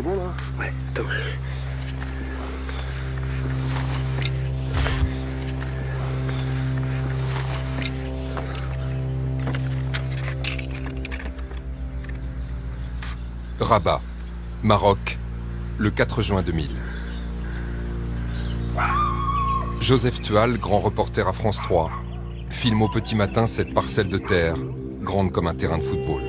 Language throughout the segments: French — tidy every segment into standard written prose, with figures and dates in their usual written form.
c'est bon là? Ouais, attends. Rabat, Maroc, le 4 juin 2000. Joseph Tual, grand reporter à France 3, filme au petit matin cette parcelle de terre, grande comme un terrain de football.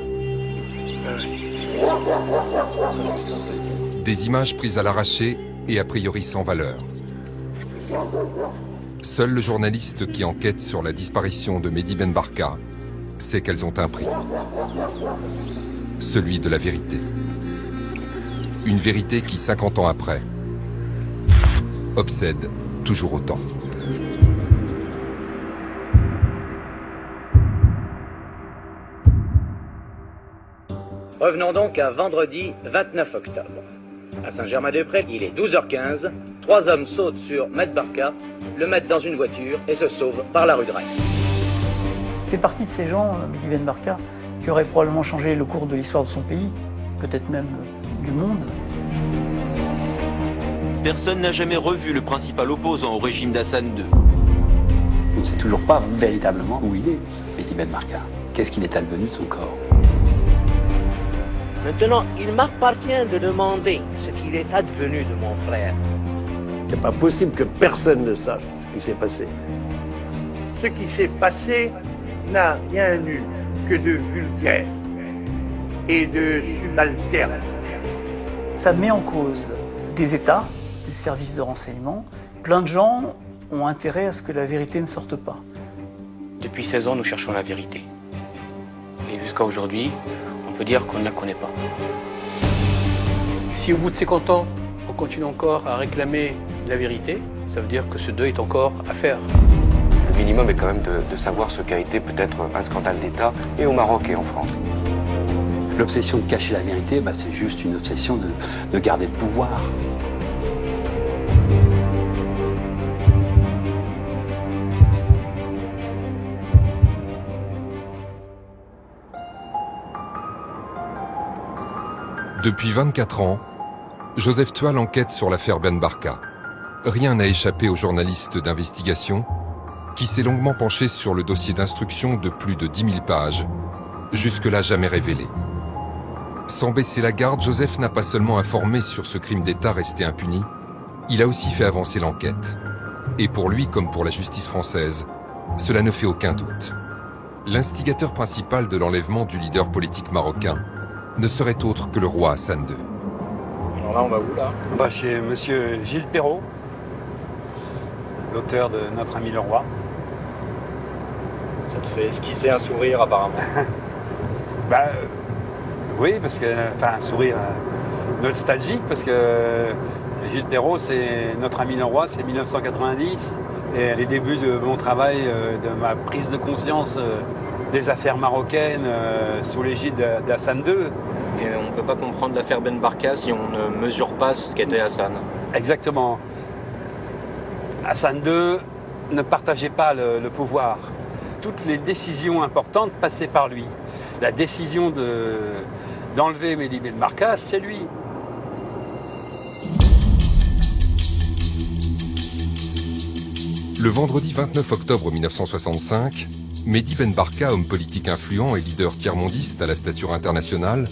Des images prises à l'arraché et a priori sans valeur. Seul le journaliste qui enquête sur la disparition de Mehdi Ben Barka sait qu'elles ont un prix. Celui de la vérité. Une vérité qui, 50 ans après, obsède toujours autant. Revenons donc à vendredi 29 octobre. À Saint-Germain-des-Prés, il est 12h15. 3 hommes sautent sur Mehdi Barka, le mettent dans une voiture et se sauvent par la rue de Rennes. Il fait partie de ces gens, Mehdi Ben Barka, qui auraient probablement changé le cours de l'histoire de son pays, peut-être même du monde. Personne n'a jamais revu le principal opposant au régime d'Hassan II. On ne sait toujours pas véritablement où il est, Mehdi Ben Barka. Qu'est-ce qu'il est advenu de son corps? Maintenant, il m'appartient de demander ce qu'il est advenu de mon frère. C'est pas possible que personne ne sache ce qui s'est passé. Ce qui s'est passé n'a rien eu que de vulgaire et de subalterne. Ça met en cause des États, des services de renseignement. Plein de gens ont intérêt à ce que la vérité ne sorte pas. Depuis 16 ans, nous cherchons la vérité. Et jusqu'à aujourd'hui, on peut dire qu'on ne la connaît pas. Si au bout de 50 ans, on continue encore à réclamer la vérité, ça veut dire que ce deuil est encore à faire. Le minimum est quand même de savoir ce qu'a été peut-être un scandale d'État, et au Maroc et en France. L'obsession de cacher la vérité, c'est juste une obsession de garder le pouvoir. Depuis 24 ans, Joseph Tual enquête sur l'affaire Ben Barka. Rien n'a échappé au journaliste d'investigation qui s'est longuement penché sur le dossier d'instruction de plus de 10 000 pages, jusque-là jamais révélé. Sans baisser la garde, Joseph n'a pas seulement informé sur ce crime d'État resté impuni, il a aussi fait avancer l'enquête. Et pour lui, comme pour la justice française, cela ne fait aucun doute. L'instigateur principal de l'enlèvement du leader politique marocain ne serait autre que le roi Hassan II. Alors là, on va où, là? On va chez monsieur Gilles Perrault, l'auteur de Notre ami le roi. Ça te fait esquisser un sourire, apparemment. Oui, parce que, enfin, un sourire nostalgique, parce que Gilles Perrault, c'est Notre ami le roi, c'est 1990, et les débuts de mon travail, de ma prise de conscience des affaires marocaines sous l'égide d'Hassan II. Et on ne peut pas comprendre l'affaire Ben Barka si on ne mesure pas ce qu'était Hassan. Exactement. Hassan II ne partageait pas le pouvoir. Toutes les décisions importantes passaient par lui. La décision d'enlever Mehdi Ben Barka, c'est lui. Le vendredi 29 octobre 1965, Mehdi Ben Barka, homme politique influent et leader tiers-mondiste à la stature internationale,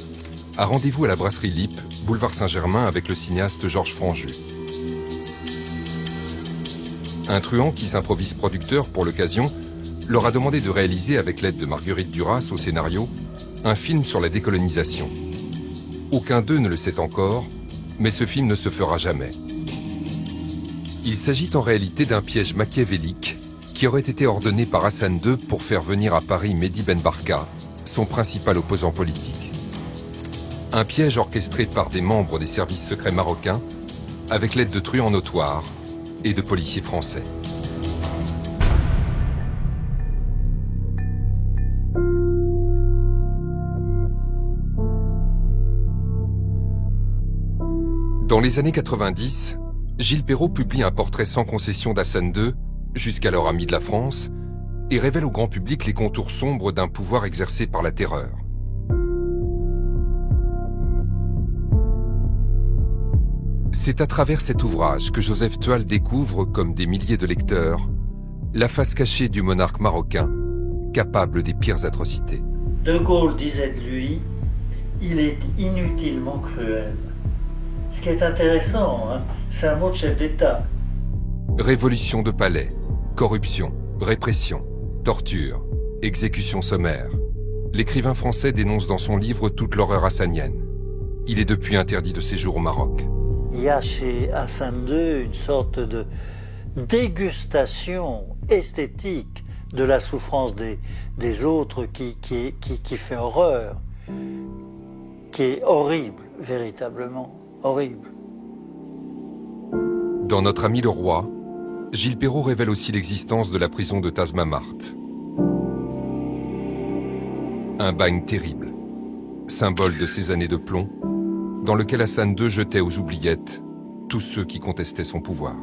a rendez-vous à la brasserie Lippe, boulevard Saint-Germain, avec le cinéaste Georges Franju. Un truand qui s'improvise producteur pour l'occasion leur a demandé de réaliser, avec l'aide de Marguerite Duras au scénario, un film sur la décolonisation. Aucun d'eux ne le sait encore, mais ce film ne se fera jamais. Il s'agit en réalité d'un piège machiavélique qui aurait été ordonné par Hassan II pour faire venir à Paris Mehdi Ben Barka, son principal opposant politique. Un piège orchestré par des membres des services secrets marocains, avec l'aide de truands notoires et de policiers français. Dans les années 90, Gilles Perrault publie un portrait sans concession d'Hassan II, jusqu'alors ami de la France, et révèle au grand public les contours sombres d'un pouvoir exercé par la terreur. C'est à travers cet ouvrage que Joseph Toile découvre, comme des milliers de lecteurs, la face cachée du monarque marocain, capable des pires atrocités. De Gaulle disait de lui, il est inutilement cruel. Ce qui est intéressant, hein, c'est un mot de chef d'État. Révolution de palais, corruption, répression, torture, exécution sommaire. L'écrivain français dénonce dans son livre toute l'horreur hassanienne. Il est depuis interdit de séjour au Maroc. Il y a chez Hassan II une sorte de dégustation esthétique de la souffrance des autres qui fait horreur, qui est horrible, véritablement horrible. Dans Notre ami le roi, Gilles Perrault révèle aussi l'existence de la prison de Tazmamart. Un bagne terrible, symbole de ces années de plomb, dans lequel Hassan II jetait aux oubliettes tous ceux qui contestaient son pouvoir.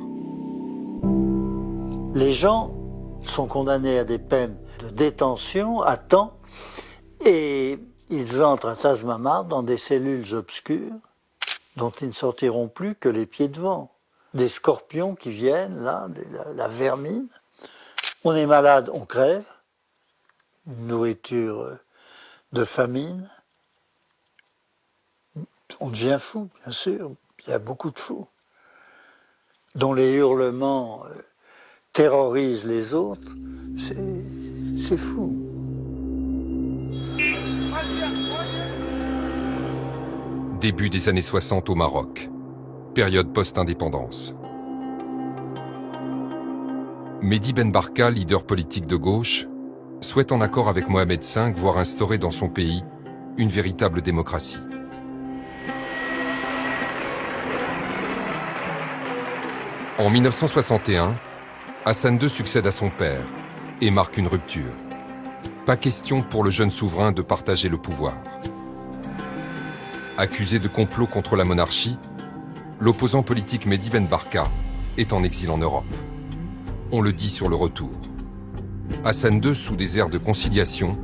Les gens sont condamnés à des peines de détention à temps et ils entrent à Tazmamart dans des cellules obscures dont ils ne sortiront plus que les pieds devant. Des scorpions qui viennent, là, la vermine. On est malade, on crève. Une nourriture de famine. On devient fou, bien sûr. Il y a beaucoup de fous dont les hurlements terrorisent les autres. C'est fou. Début des années 60 au Maroc. Période post-indépendance. Mehdi Ben Barka, leader politique de gauche, souhaite en accord avec Mohamed V voir instaurer dans son pays une véritable démocratie. En 1961, Hassan II succède à son père et marque une rupture. Pas question pour le jeune souverain de partager le pouvoir. Accusé de complot contre la monarchie, l'opposant politique Mehdi Ben Barka est en exil en Europe. On le dit sur le retour. Hassan II, sous des airs de conciliation,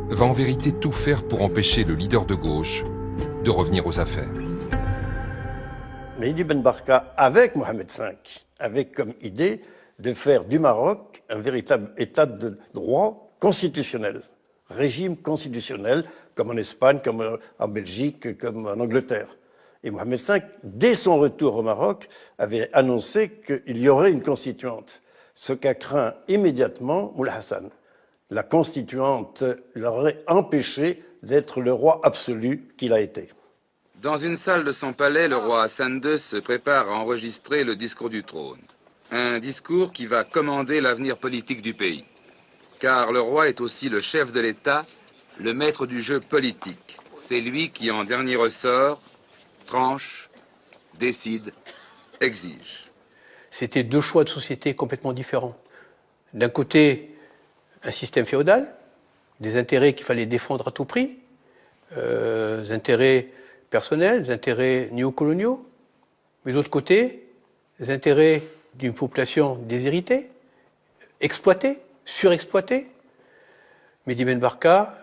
va en vérité tout faire pour empêcher le leader de gauche de revenir aux affaires. Mehdi Ben Barka, avec Mohamed V, avait comme idée de faire du Maroc un véritable état de droit constitutionnel, régime constitutionnel, comme en Espagne, comme en Belgique, comme en Angleterre. Et Mohamed V, dès son retour au Maroc, avait annoncé qu'il y aurait une constituante, ce qu'a craint immédiatement Moulay Hassan. La constituante l'aurait empêché d'être le roi absolu qu'il a été. Dans une salle de son palais, le roi Hassan II se prépare à enregistrer le discours du trône. Un discours qui va commander l'avenir politique du pays. Car le roi est aussi le chef de l'État, le maître du jeu politique. C'est lui qui, en dernier ressort, tranche, décide, exige. C'était deux choix de société complètement différents. D'un côté, un système féodal, des intérêts qu'il fallait défendre à tout prix, des intérêts personnels, des intérêts néocoloniaux, mais d'autre côté, des intérêts d'une population déshéritée, exploitée, surexploitée. Mehdi Ben Barka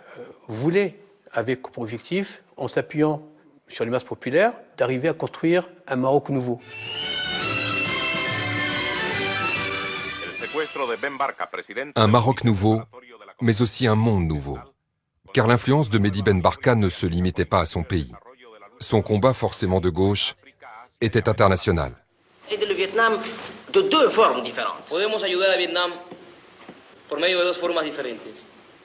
voulait, avec pour objectif, en s'appuyant sur les masses populaires, d'arriver à construire un Maroc nouveau. Un Maroc nouveau, mais aussi un monde nouveau. Car l'influence de Mehdi Ben Barka ne se limitait pas à son pays. Son combat, forcément de gauche, était international. Aider le Vietnam de deux formes différentes. Podemos ayudar al Vietnam por medio de dos formas diferentes.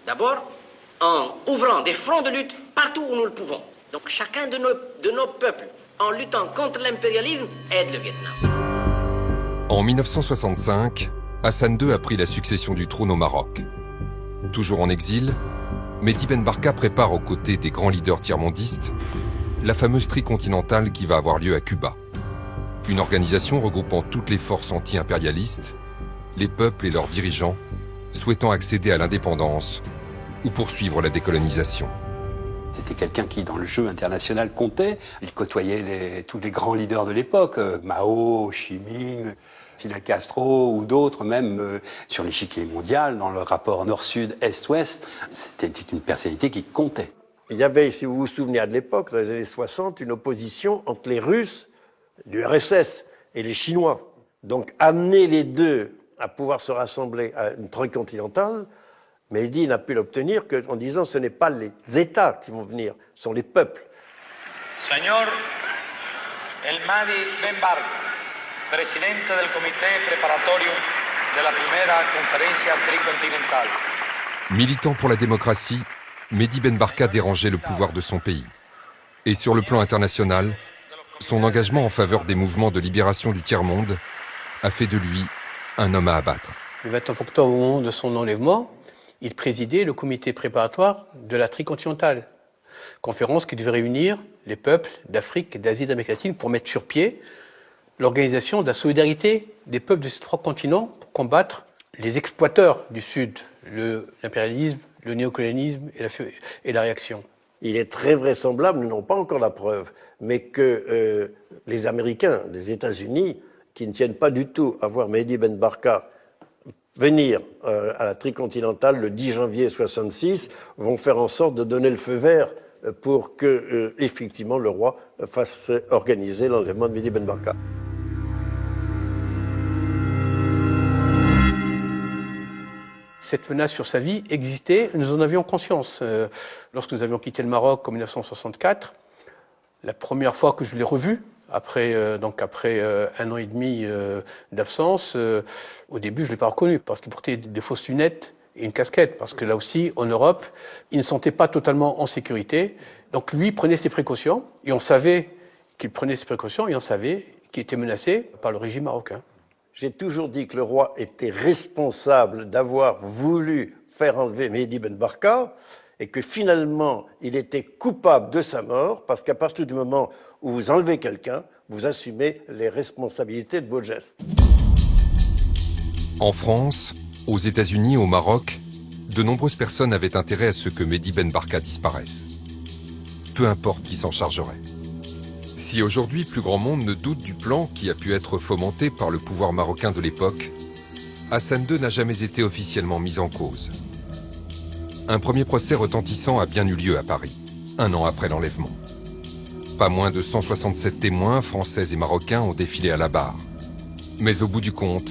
D'abord, en ouvrant des fronts de lutte partout où nous le pouvons. Donc chacun de nos peuples, en luttant contre l'impérialisme, aide le Vietnam. En 1965, Hassan II a pris la succession du trône au Maroc. Toujours en exil, Mehdi Ben Barka prépare aux côtés des grands leaders tiers-mondistes la fameuse tricontinentale qui va avoir lieu à Cuba. Une organisation regroupant toutes les forces anti-impérialistes, les peuples et leurs dirigeants, souhaitant accéder à l'indépendance ou poursuivre la décolonisation. C'était quelqu'un qui, dans le jeu international, comptait. Il côtoyait tous les grands leaders de l'époque, Mao, Ho Chi Minh, Fidel Castro ou d'autres, même sur l'échiquier mondial, dans le rapport nord-sud, est-ouest. C'était une personnalité qui comptait. Il y avait, si vous vous souvenez de l'époque, dans les années 60, une opposition entre les Russes du RSS et les Chinois. Donc amener les deux à pouvoir se rassembler à une troïka continentale, Mehdi n'a pu l'obtenir qu'en disant ce n'est pas les États qui vont venir, ce sont les peuples. Señor El Mahdi Ben Barka, presidente del comité preparatorio de la primera conferencia tricontinental. Militant pour la démocratie, Mehdi Ben Barka dérangeait le pouvoir de son pays. Et sur le plan international, son engagement en faveur des mouvements de libération du tiers-monde a fait de lui un homme à abattre. Le 29 octobre, au moment de son enlèvement, il présidait le comité préparatoire de la tricontinentale, conférence qui devait réunir les peuples d'Afrique et d'Asie et d'Amérique latine pour mettre sur pied l'organisation de la solidarité des peuples de ces trois continents pour combattre les exploiteurs du Sud, l'impérialisme, le néocolonialisme et la réaction. Il est très vraisemblable, nous n'avons pas encore la preuve, mais que les Américains, les États-Unis, qui ne tiennent pas du tout à voir Mehdi Ben Barka venir à la tricontinentale le 10 janvier 1966, vont faire en sorte de donner le feu vert pour que, effectivement, le roi fasse organiser l'enlèvement de Mehdi Ben Barka. Cette menace sur sa vie existait, nous en avions conscience. Lorsque nous avions quitté le Maroc en 1964, la première fois que je l'ai revu, après 1 an et demi d'absence, au début je ne l'ai pas reconnu parce qu'il portait des fausses lunettes et une casquette, parce que là aussi, en Europe, il ne se sentait pas totalement en sécurité. Donc lui prenait ses précautions, et on savait qu'il prenait ses précautions, et on savait qu'il était menacé par le régime marocain. J'ai toujours dit que le roi était responsable d'avoir voulu faire enlever Mehdi Ben Barka et que finalement, il était coupable de sa mort parce qu'à partir du moment où vous enlevez quelqu'un, vous assumez les responsabilités de vos gestes. En France, aux États-Unis, au Maroc, de nombreuses personnes avaient intérêt à ce que Mehdi Ben Barka disparaisse. Peu importe qui s'en chargerait. Si aujourd'hui plus grand monde ne doute du plan qui a pu être fomenté par le pouvoir marocain de l'époque, Hassan II n'a jamais été officiellement mis en cause. Un premier procès retentissant a bien eu lieu à Paris, 1 an après l'enlèvement. Pas moins de 167 témoins français et marocains ont défilé à la barre. Mais au bout du compte,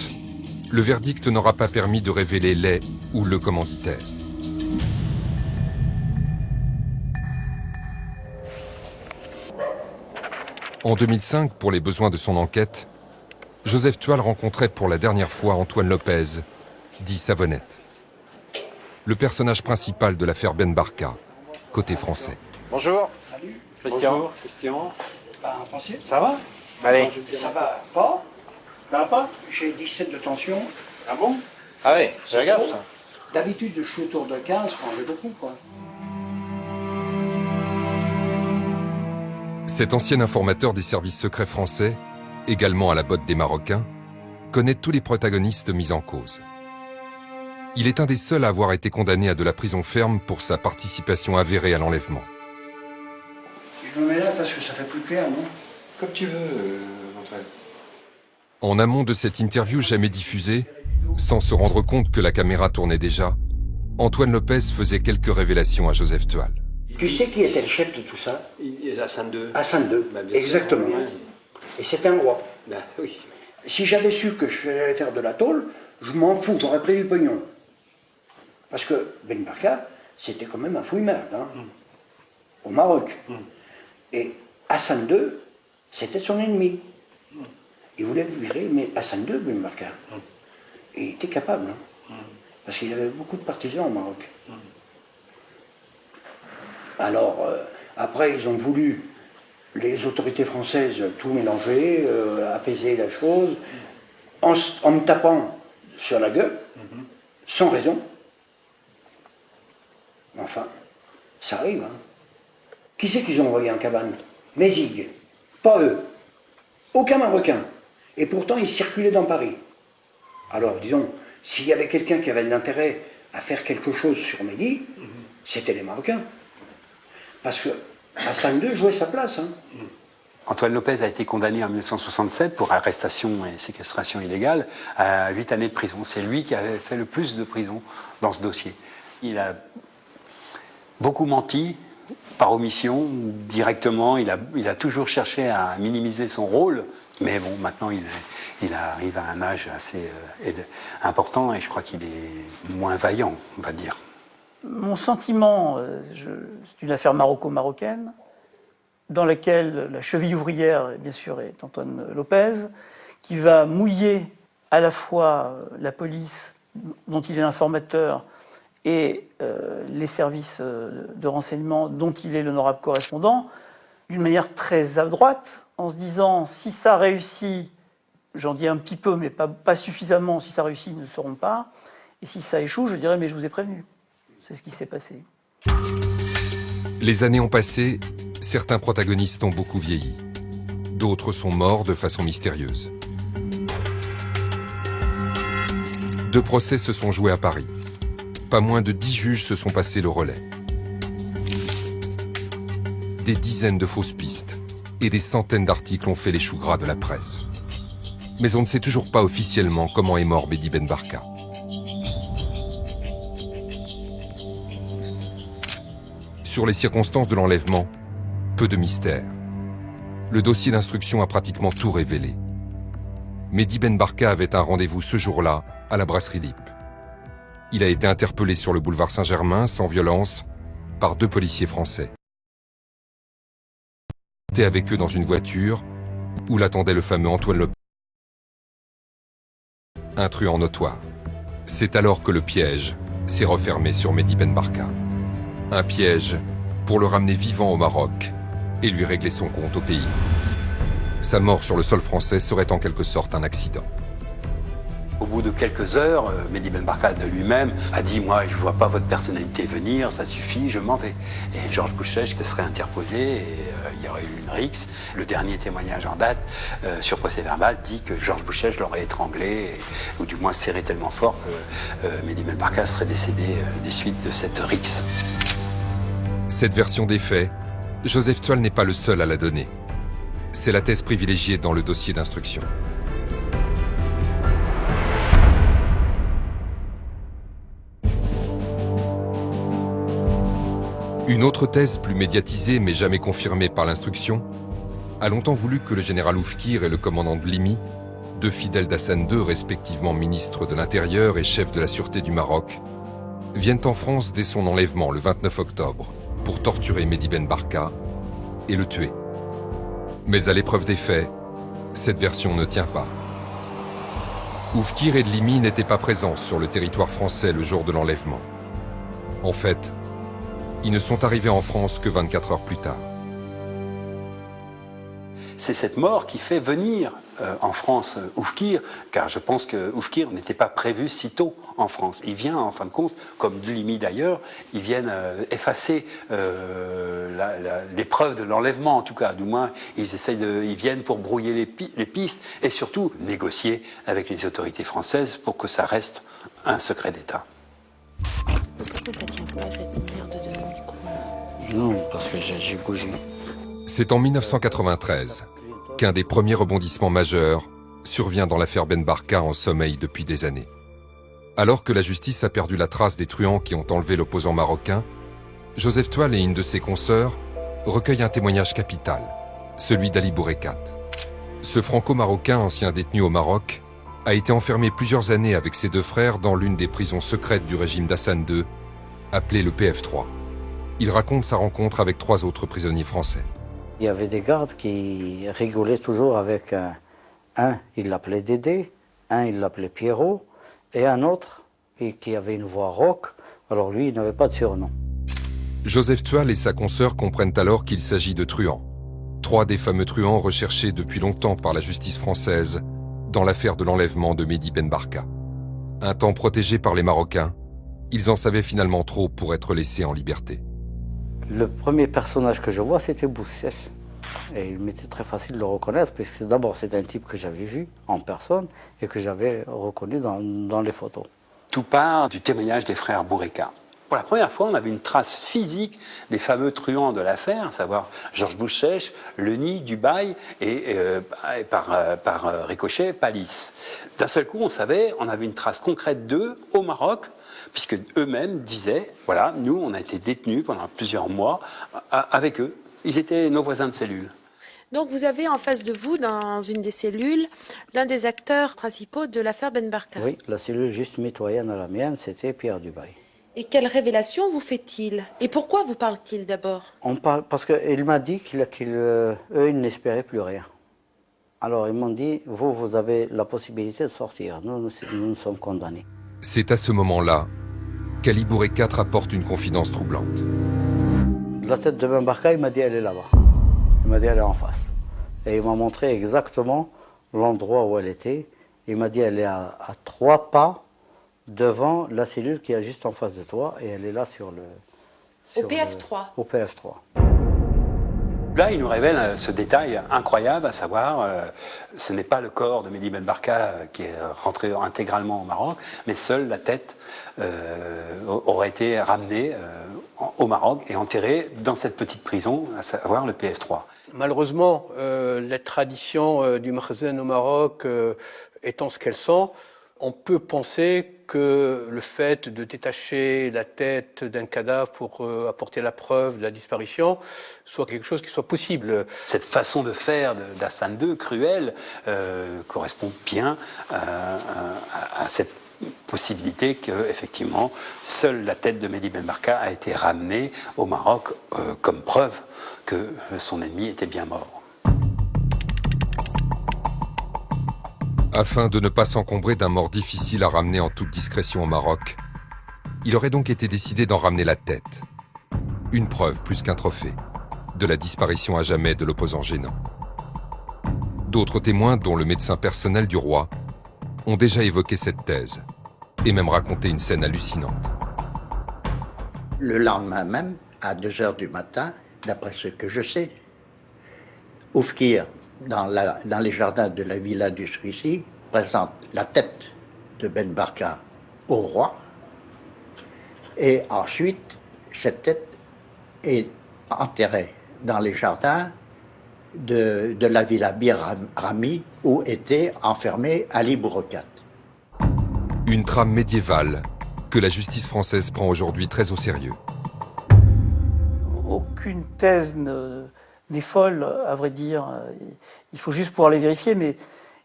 le verdict n'aura pas permis de révéler les ou le commanditaire. En 2005, pour les besoins de son enquête, Joseph Thual rencontrait pour la dernière fois Antoine Lopez, dit Savonnette, le personnage principal de l'affaire Ben Barka, côté français. Bonjour. Salut. Christian. Bonjour. Christian. Pas un foncier. Ça va? Allez. Ça va pas. Ça va pas? J'ai 17 de tension. Ah bon? Ah ouais, j'ai gaffe ça. D'habitude, je suis autour de 15 quand j'ai beaucoup, quoi. Cet ancien informateur des services secrets français, également à la botte des Marocains, connaît tous les protagonistes mis en cause. Il est un des seuls à avoir été condamné à de la prison ferme pour sa participation avérée à l'enlèvement. Je me mets là parce que ça fait plus clair, non? Comme tu veux, Antoine. En amont de cette interview jamais diffusée, sans se rendre compte que la caméra tournait déjà, Antoine Lopez faisait quelques révélations à Joseph Thual. Tu sais qui était le chef de tout ça? Hassan II. Hassan II, exactement. Ouais. Et c'était un roi. Ben, oui. Si j'avais su que j'allais faire de la tôle, je m'en fous, j'aurais pris du pognon. Parce que Ben Barka, c'était quand même un fouille-merde, hein, au Maroc. Et Hassan II, c'était son ennemi. Il voulait virer, mais Hassan II, Ben Barka. Et il était capable, hein, parce qu'il avait beaucoup de partisans au Maroc. Alors, après, ils ont voulu, les autorités françaises, tout mélanger, apaiser la chose, en me tapant sur la gueule, sans raison. Enfin, ça arrive. Hein. Qui c'est qu'ils ont envoyé en cabane? Mézig. Pas eux. Aucun Marocain. Et pourtant, ils circulaient dans Paris. Alors, disons, s'il y avait quelqu'un qui avait de l'intérêt à faire quelque chose sur Mehdi, c'était les Marocains. Parce que Hassan II jouait sa place. Hein. Antoine Lopez a été condamné en 1967 pour arrestation et séquestration illégale à 8 années de prison. C'est lui qui avait fait le plus de prison dans ce dossier. Il a beaucoup menti, par omission, directement, il a toujours cherché à minimiser son rôle, mais bon, maintenant il arrive à un âge assez important et je crois qu'il est moins vaillant, on va dire. Mon sentiment, c'est une affaire maroco-marocaine, dans laquelle la cheville ouvrière, bien sûr, est Antoine Lopez, qui va mouiller à la fois la police, dont il est l'informateur, et les services de renseignement dont il est l'honorable correspondant, d'une manière très à droite, en se disant si ça réussit, j'en dis un petit peu, mais pas suffisamment, si ça réussit, ils ne le sauront pas, et si ça échoue, je dirais mais je vous ai prévenu. C'est ce qui s'est passé. Les années ont passé, certains protagonistes ont beaucoup vieilli. D'autres sont morts de façon mystérieuse. 2 procès se sont joués à Paris. Pas moins de 10 juges se sont passés le relais. Des dizaines de fausses pistes et des centaines d'articles ont fait les choux gras de la presse. Mais on ne sait toujours pas officiellement comment est mort Mehdi Ben Barka. Sur les circonstances de l'enlèvement, peu de mystère. Le dossier d'instruction a pratiquement tout révélé. Mehdi Ben Barka avait un rendez-vous ce jour-là à la brasserie Lippe. Il a été interpellé sur le boulevard Saint-Germain, sans violence, par 2 policiers français. Il était avec eux dans une voiture où l'attendait le fameux Antoine Lopez, un truand notoire. C'est alors que le piège s'est refermé sur Mehdi Ben Barka. Un piège pour le ramener vivant au Maroc et lui régler son compte au pays. Sa mort sur le sol français serait en quelque sorte un accident. Au bout de quelques heures, Mehdi Ben Barka de lui-même a dit « Moi, je ne vois pas votre personnalité venir, ça suffit, je m'en vais ». Et Georges Bouchèche se serait interposé et il y aurait eu une rixe. Le dernier témoignage en date, sur procès-verbal, dit que Georges Bouchèche l'aurait étranglé, ou du moins serré tellement fort que Mehdi Ben Barka serait décédé des suites de cette rixe. Cette version des faits, Joseph Thoal n'est pas le seul à la donner. C'est la thèse privilégiée dans le dossier d'instruction. Une autre thèse plus médiatisée mais jamais confirmée par l'instruction a longtemps voulu que le général Oufkir et le commandant de Limi, 2 fidèles d'Hassan II, respectivement ministre de l'Intérieur et chef de la Sûreté du Maroc, viennent en France dès son enlèvement le 29 octobre pour torturer Mehdi Ben Barka et le tuer. Mais à l'épreuve des faits, cette version ne tient pas. Oufkir et de Limi n'étaient pas présents sur le territoire français le jour de l'enlèvement. En fait, ils ne sont arrivés en France que 24 heures plus tard. C'est cette mort qui fait venir en France Oufkir, car je pense que Oufkir n'était pas prévu si tôt en France. Il vient, en fin de compte, comme Limi d'ailleurs, ils viennent effacer l'épreuve de l'enlèvement, en tout cas. Du moins, ils viennent pour brouiller les pistes et surtout négocier avec les autorités françaises pour que ça reste un secret d'État. Pourquoi ça tient pas cette merde de micro? Non, parce que j'ai bougé. C'est en 1993 qu'un des premiers rebondissements majeurs survient dans l'affaire Ben Barka en sommeil depuis des années. Alors que la justice a perdu la trace des truands qui ont enlevé l'opposant marocain, Joseph Thoal et une de ses consoeurs recueillent un témoignage capital, celui d'Ali Bourekat. Ce franco-marocain, ancien détenu au Maroc, a été enfermé plusieurs années avec ses 2 frères dans l'une des prisons secrètes du régime d'Hassan II, appelée le PF3. Il raconte sa rencontre avec 3 autres prisonniers français. Il y avait des gardes qui rigolaient toujours avec un, il l'appelait Dédé, un, il l'appelait Pierrot, et un autre qui avait une voix rauque, alors lui, il n'avait pas de surnom. Joseph Thoal et sa consoeur comprennent alors qu'il s'agit de truands. 3 des fameux truands recherchés depuis longtemps par la justice française dans l'affaire de l'enlèvement de Mehdi Ben Barka. Un temps protégés par les Marocains, ils en savaient finalement trop pour être laissés en liberté. Le premier personnage que je vois, c'était Boussès. Et il m'était très facile de le reconnaître, puisque d'abord c'est un type que j'avais vu en personne et que j'avais reconnu dans les photos. Tout part du témoignage des frères Bourekat. Pour la première fois, on avait une trace physique des fameux truands de l'affaire, à savoir Georges Bouchèche, Leni, Dubail et par ricochet, Palis. D'un seul coup, on avait une trace concrète d'eux au Maroc, puisque eux-mêmes disaient, voilà, nous, on a été détenus pendant plusieurs mois avec eux. Ils étaient nos voisins de cellule. Donc vous avez en face de vous, dans une des cellules, l'un des acteurs principaux de l'affaire Ben Barka. Oui, la cellule juste mitoyenne à la mienne, c'était Pierre Dubail. Et quelle révélation vous fait-il? Et pourquoi vous parle-t-il d'abord? On parle parce qu'il m'a dit qu'eux, ils n'espéraient plus rien. Alors ils m'ont dit, vous avez la possibilité de sortir, nous sommes condamnés. C'est à ce moment-là qu'Ali Boureka rapporte une confidence troublante. La tête de Ben Barka, il m'a dit, elle est là-bas. Il m'a dit, elle est en face. Et il m'a montré exactement l'endroit où elle était. Il m'a dit, elle est à 3 pas devant la cellule qui est juste en face de toi. Et elle est là sur le... Au PF3. Au PF3. Là, il nous révèle ce détail incroyable, à savoir, ce n'est pas le corps de Mehdi Ben Barka qui est rentré intégralement au Maroc, mais seule la tête aurait été ramenée au Maroc et enterrée dans cette petite prison, à savoir le PF3. Malheureusement, la tradition du Makhzen au Maroc étant ce qu'elle sent, on peut penser que le fait de détacher la tête d'un cadavre pour apporter la preuve de la disparition soit quelque chose qui soit possible. Cette façon de faire d'Hassan II, cruelle, correspond bien à cette possibilité qu'effectivement, seule la tête de Mehdi Ben Barka a été ramenée au Maroc comme preuve que son ennemi était bien mort. Afin de ne pas s'encombrer d'un mort difficile à ramener en toute discrétion au Maroc, il aurait donc été décidé d'en ramener la tête. Une preuve plus qu'un trophée de la disparition à jamais de l'opposant gênant. D'autres témoins, dont le médecin personnel du roi, ont déjà évoqué cette thèse et même raconté une scène hallucinante. Le lendemain même, à 2 h du matin, d'après ce que je sais, Oufkir, dans les jardins de la villa du Suissi, présente la tête de Ben Barka au roi. Et ensuite, cette tête est enterrée dans les jardins de la villa Bir Rami, où était enfermé Ali Boureka. Une trame médiévale que la justice française prend aujourd'hui très au sérieux. Aucune thèse n'est folle, à vrai dire. Il faut juste pouvoir les vérifier, mais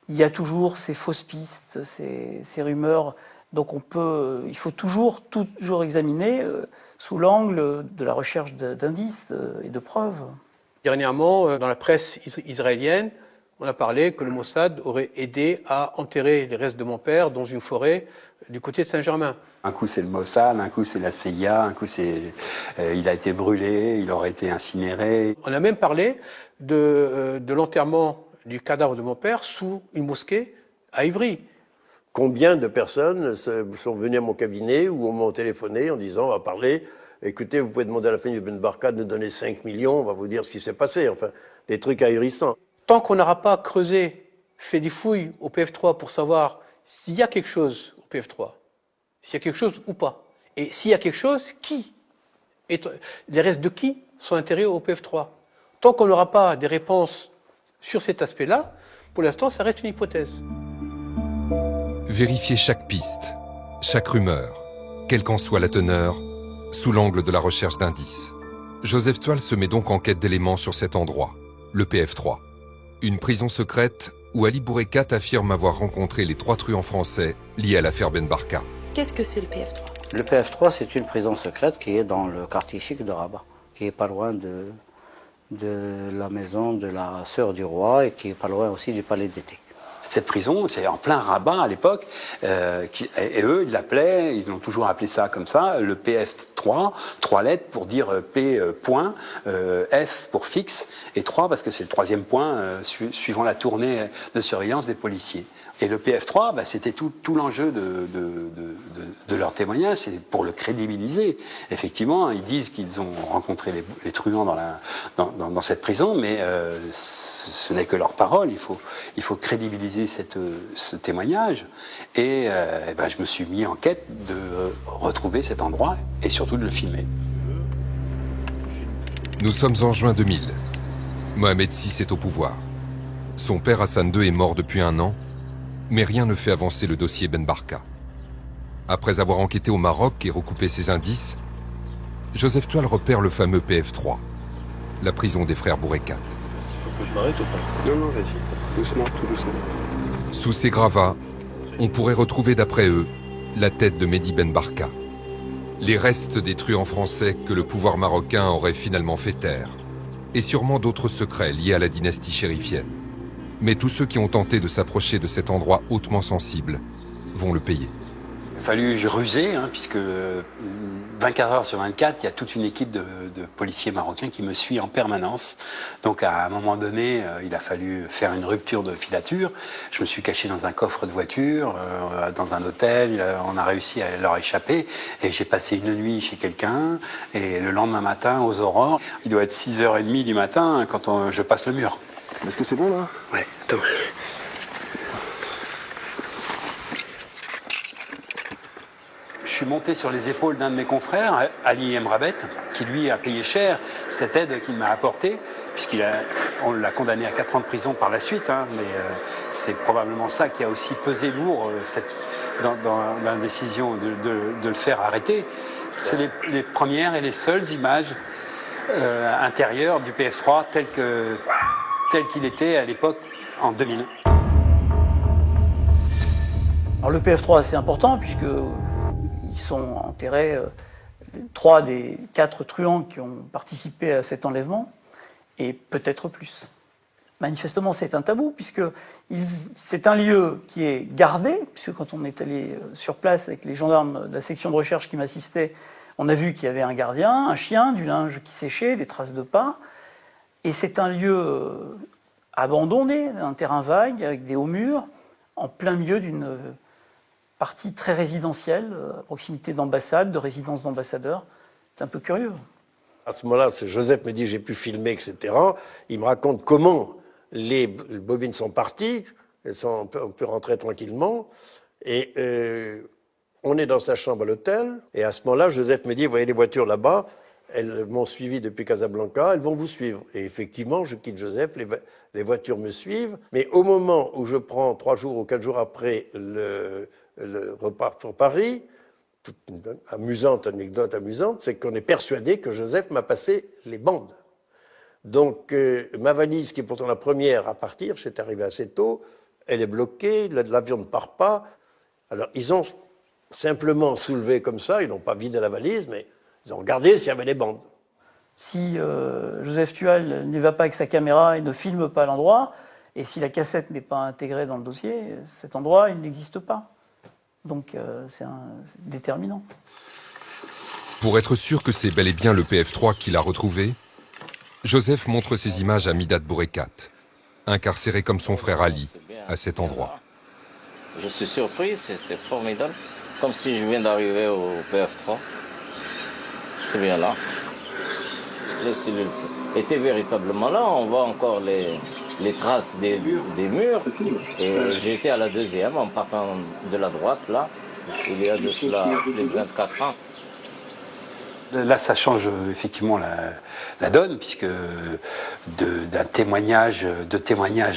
il y a toujours ces fausses pistes, ces rumeurs. Donc il faut toujours examiner sous l'angle de la recherche d'indices et de preuves. Dernièrement, dans la presse israélienne, on a parlé que le Mossad aurait aidé à enterrer les restes de mon père dans une forêt du côté de Saint-Germain. Un coup c'est le Mossad, un coup c'est la CIA, un coup il a été brûlé, il aurait été incinéré. On a même parlé de l'enterrement du cadavre de mon père sous une mosquée à Ivry. Combien de personnes sont venues à mon cabinet ou m'ont téléphoné en disant on va parler, écoutez, vous pouvez demander à la famille de Ben Barka de nous donner 5 millions, on va vous dire ce qui s'est passé. Enfin, des trucs ahurissants. Tant qu'on n'aura pas creusé, fait des fouilles au PF3 pour savoir s'il y a quelque chose au PF3, s'il y a quelque chose ou pas, et s'il y a quelque chose, les restes de qui sont enterrés au PF3. Tant qu'on n'aura pas des réponses sur cet aspect-là, pour l'instant, ça reste une hypothèse. Vérifier chaque piste, chaque rumeur, quelle qu'en soit la teneur, sous l'angle de la recherche d'indices. Joseph Toile se met donc en quête d'éléments sur cet endroit, le PF3. Une prison secrète où Ali Boureka affirme avoir rencontré les 3 truands français liés à l'affaire Ben Barka. Qu'est-ce que c'est le PF3? Le PF3, c'est une prison secrète qui est dans le quartier chic de Rabat, qui est pas loin de la maison de la sœur du roi et qui est pas loin aussi du palais d'été. Cette prison, c'est en plein Rabat à l'époque, et eux, ils l'appelaient, ils ont toujours appelé ça comme ça, le PF3, 3 lettres pour dire P point, F pour fixe, et 3 parce que c'est le 3e point suivant la tournée de surveillance des policiers. Et le PF3, c'était tout l'enjeu de leur témoignage, c'est pour le crédibiliser. Effectivement, ils disent qu'ils ont rencontré les truands dans cette prison, mais ce n'est que leur parole, il faut crédibiliser ce témoignage. Et je me suis mis en quête de retrouver cet endroit et surtout surtout de le filmer. Nous sommes en juin 2000. Mohamed VI est au pouvoir. Son père Hassan II est mort depuis 1 an, mais rien ne fait avancer le dossier Ben Barka. Après avoir enquêté au Maroc et recoupé ses indices, Joseph Toile repère le fameux PF3, la prison des frères Bourekat. Faut que je m'arrête ou pas? Non, non, vas-y. Doucement, tout doucement. Sous ces gravats, on pourrait retrouver d'après eux la tête de Mehdi Ben Barka. Les restes des truands français que le pouvoir marocain aurait finalement fait taire, et sûrement d'autres secrets liés à la dynastie chérifienne. Mais tous ceux qui ont tenté de s'approcher de cet endroit hautement sensible vont le payer. Il a fallu ruser, puisque 24 heures sur 24, il y a toute une équipe de policiers marocains qui me suit en permanence. Donc à un moment donné, il a fallu faire une rupture de filature. Je me suis caché dans un coffre de voiture, dans un hôtel. On a réussi à leur échapper. Et j'ai passé une nuit chez quelqu'un. Et le lendemain matin, aux aurores, il doit être 6h30 du matin quand je passe le mur. Est-ce que c'est bon là? Ouais, attends. Je suis monté sur les épaules d'un de mes confrères, Ali Emrabet, qui lui a payé cher cette aide qu'il m'a apportée, puisqu'on l'a condamné à 4 ans de prison par la suite, mais c'est probablement ça qui a aussi pesé lourd dans la décision de le faire arrêter. C'est les premières et les seules images intérieures du PF3 tel qu'il était à l'époque en 2000. Alors le PF3 c'est important puisque ils sont enterrés 3 des 4 truands qui ont participé à cet enlèvement, et peut-être plus. Manifestement, c'est un tabou, puisque c'est un lieu qui est gardé, puisque quand on est allé sur place avec les gendarmes de la section de recherche qui m'assistaient, on a vu qu'il y avait un gardien, un chien, du linge qui séchait, des traces de pas, et c'est un lieu abandonné, un terrain vague, avec des hauts murs, en plein milieu d'une partie très résidentielle, à proximité d'ambassades, de résidences d'ambassadeurs. C'est un peu curieux. À ce moment-là, Joseph me dit j'ai pu filmer, etc. Il me raconte comment les bobines sont parties, on peut rentrer tranquillement, et on est dans sa chambre à l'hôtel, et à ce moment-là, Joseph me dit, vous voyez les voitures là-bas, elles m'ont suivi depuis Casablanca, elles vont vous suivre. Et effectivement, je quitte Joseph, les voitures me suivent, mais au moment où je prends 3 jours ou 4 jours après le repart pour Paris, toute une anecdote amusante, c'est qu'on est persuadé que Joseph m'a passé les bandes. Donc ma valise, qui est pourtant la première à partir, j'étais arrivé assez tôt, elle est bloquée, l'avion ne part pas. Alors ils ont simplement soulevé comme ça, ils n'ont pas vidé la valise, mais ils ont regardé s'il y avait des bandes. Si Joseph Tual n'y va pas avec sa caméra et ne filme pas l'endroit, et si la cassette n'est pas intégrée dans le dossier, cet endroit, il n'existe pas. Donc c'est déterminant. Pour être sûr que c'est bel et bien le PF3 qui l'a retrouvé, Joseph montre ces images à Midad Bourekat, incarcéré comme son frère Ali à cet endroit. Je suis surpris, c'est formidable. Comme si je viens d'arriver au PF3. C'est bien là. Les cellules étaient véritablement là. On voit encore les traces des murs. Et j'étais à la deuxième, en partant de la droite, là. Il y a de cela plus de 24 ans. Là, ça change effectivement la donne, puisque de témoignages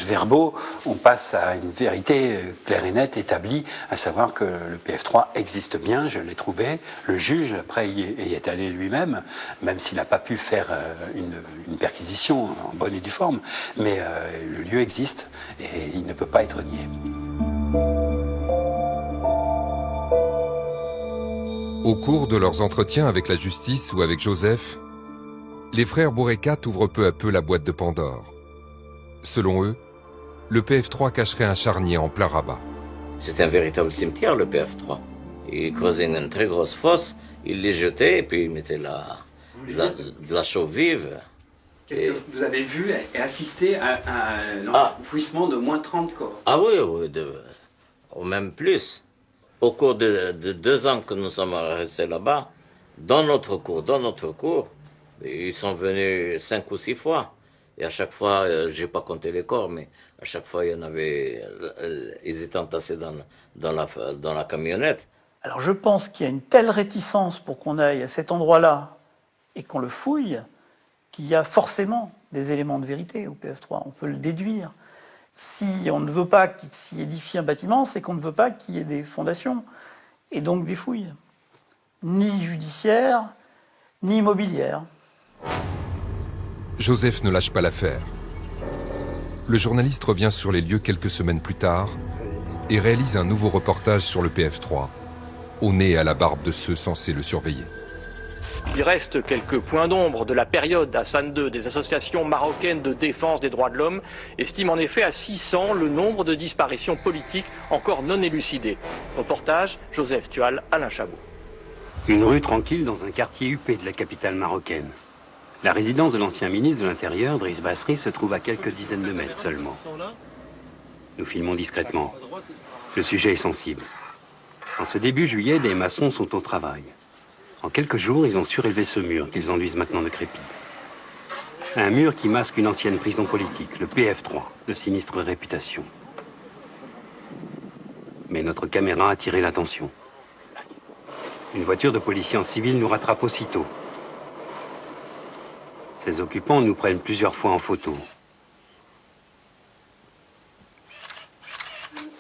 verbaux, on passe à une vérité claire et nette, établie, à savoir que le PF3 existe bien, je l'ai trouvé. Le juge, après, y est allé lui-même, même s'il n'a pas pu faire une perquisition en bonne et due forme, mais le lieu existe et il ne peut pas être nié. Au cours de leurs entretiens avec la justice ou avec Joseph, les frères Bourekat ouvrent peu à peu la boîte de Pandore. Selon eux, le PF3 cacherait un charnier en plein Rabat. C'est un véritable cimetière, le PF3. Il creusait une très grosse fosse, il les jetait et puis il mettait de la chaux vive. Vous avez vu et assisté à l'enfouissement de moins 30 corps. Ah oui, ou même plus. Au cours de 2 ans que nous sommes restés là-bas, dans notre cours, ils sont venus 5 ou 6 fois. Et à chaque fois, je n'ai pas compté les corps, mais à chaque fois, ils étaient entassés dans la camionnette. Alors je pense qu'il y a une telle réticence pour qu'on aille à cet endroit-là et qu'on le fouille, qu'il y a forcément des éléments de vérité au PF3. On peut le déduire. Si on ne veut pas qu'il s'y édifie un bâtiment, c'est qu'on ne veut pas qu'il y ait des fondations et donc des fouilles. Ni judiciaires, ni immobilières. Joseph ne lâche pas l'affaire. Le journaliste revient sur les lieux quelques semaines plus tard et réalise un nouveau reportage sur le PF3, au nez et à la barbe de ceux censés le surveiller. Il reste quelques points d'ombre de la période Hassan II. Des associations marocaines de défense des droits de l'homme estiment en effet à 600 le nombre de disparitions politiques encore non élucidées. Reportage, Joseph Tual, Alain Chabot. Une rue tranquille dans un quartier huppé de la capitale marocaine. La résidence de l'ancien ministre de l'Intérieur, Driss Basri, se trouve à quelques dizaines de mètres seulement. Nous filmons discrètement. Le sujet est sensible. En ce début juillet, les maçons sont au travail. En quelques jours, ils ont surélevé ce mur qu'ils enduisent maintenant de crépi. Un mur qui masque une ancienne prison politique, le PF3, de sinistre réputation. Mais notre caméra a attiré l'attention. Une voiture de policiers en civil nous rattrape aussitôt. Ses occupants nous prennent plusieurs fois en photo.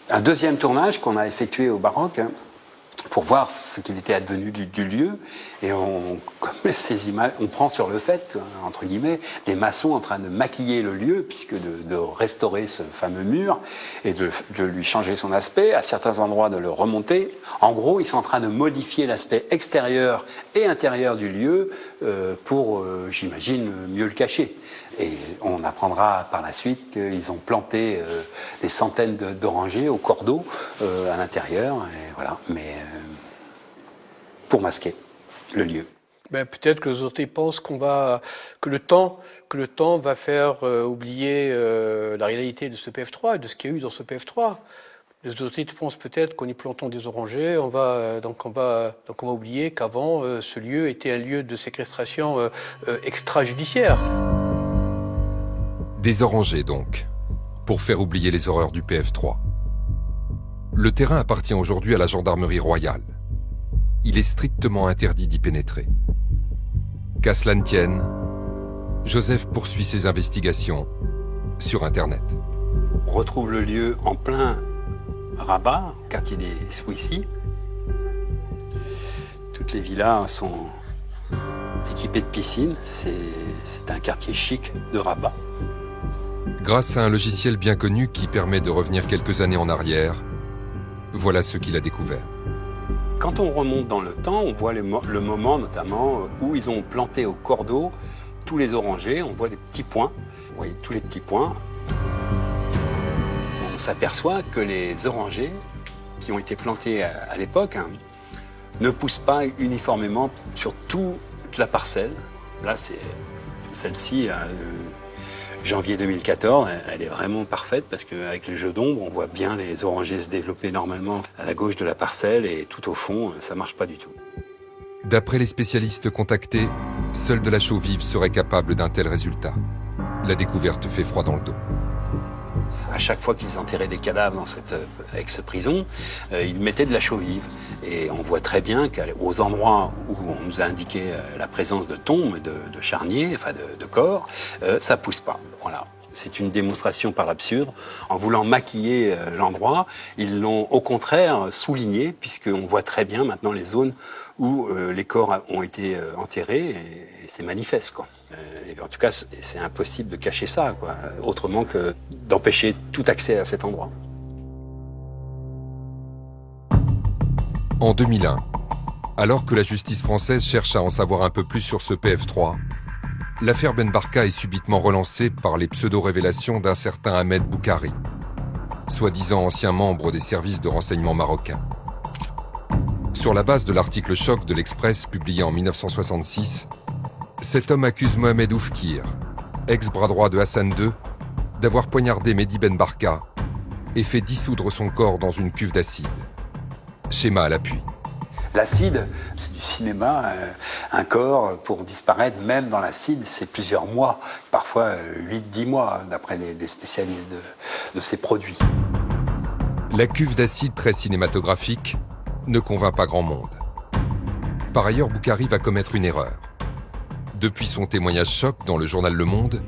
Un deuxième tournage qu'on a effectué au Baroque, pour voir ce qu'il était advenu du lieu. Et comme ces images, on prend sur le fait, entre guillemets, les maçons en train de maquiller le lieu, puisque de restaurer ce fameux mur et de lui changer son aspect, à certains endroits de le remonter. En gros, ils sont en train de modifier l'aspect extérieur et intérieur du lieu pour, j'imagine, mieux le cacher. Et on apprendra par la suite qu'ils ont planté des centaines d'orangers au cordeau à l'intérieur, et voilà. Mais pour masquer le lieu. Ben, peut-être que les autorités pensent que le temps va faire oublier la réalité de ce PF3 et de ce qu'il y a eu dans ce PF3. Les autorités pensent peut-être qu'en y plantant des orangers, on va oublier qu'avant ce lieu était un lieu de séquestration extrajudiciaire. Des orangers donc, pour faire oublier les horreurs du PF3. Le terrain appartient aujourd'hui à la gendarmerie royale. Il est strictement interdit d'y pénétrer. Qu'à cela ne tienne, Joseph poursuit ses investigations sur Internet. On retrouve le lieu en plein Rabat, quartier des Souissi. Toutes les villas sont équipées de piscines. C'est un quartier chic de Rabat. Grâce à un logiciel bien connu qui permet de revenir quelques années en arrière, voilà ce qu'il a découvert. Quand on remonte dans le temps, on voit le moment notamment où ils ont planté au cordeau tous les orangers. On voit les petits points. Vous voyez tous les petits points. On s'aperçoit que les orangers qui ont été plantés à l'époque ne poussent pas uniformément sur toute la parcelle. Là, c'est celle-ci, janvier 2014, elle est vraiment parfaite parce qu'avec le jeu d'ombre, on voit bien les orangers se développer normalement à la gauche de la parcelle et tout au fond, ça marche pas du tout. D'après les spécialistes contactés, seul de la chaux vive serait capable d'un tel résultat. La découverte fait froid dans le dos. À chaque fois qu'ils enterraient des cadavres dans cette ex-prison, ils mettaient de la chaux vive. Et on voit très bien qu'aux endroits où on nous a indiqué la présence de tombes, de charniers, enfin de corps, ça pousse pas. Voilà. C'est une démonstration par l'absurde. En voulant maquiller l'endroit, ils l'ont au contraire souligné, puisqu'on voit très bien maintenant les zones où les corps ont été enterrés, et c'est manifeste, quoi. Et en tout cas, c'est impossible de cacher ça, quoi, autrement que d'empêcher tout accès à cet endroit. En 2001, alors que la justice française cherche à en savoir un peu plus sur ce PF3, l'affaire Ben Barka est subitement relancée par les pseudo-révélations d'un certain Ahmed Boukari, soi-disant ancien membre des services de renseignement marocains. Sur la base de l'article choc de l'Express publié en 1966, cet homme accuse Mohamed Oufkir, ex-bras droit de Hassan II, d'avoir poignardé Mehdi Ben Barka et fait dissoudre son corps dans une cuve d'acide. Schéma à l'appui. L'acide, c'est du cinéma. Un corps, pour disparaître, même dans l'acide, c'est plusieurs mois, parfois 8-10 mois, d'après les spécialistes de ces produits. La cuve d'acide très cinématographique ne convainc pas grand monde. Par ailleurs, Boukhari va commettre une erreur. Depuis son témoignage choc dans le journal Le Monde,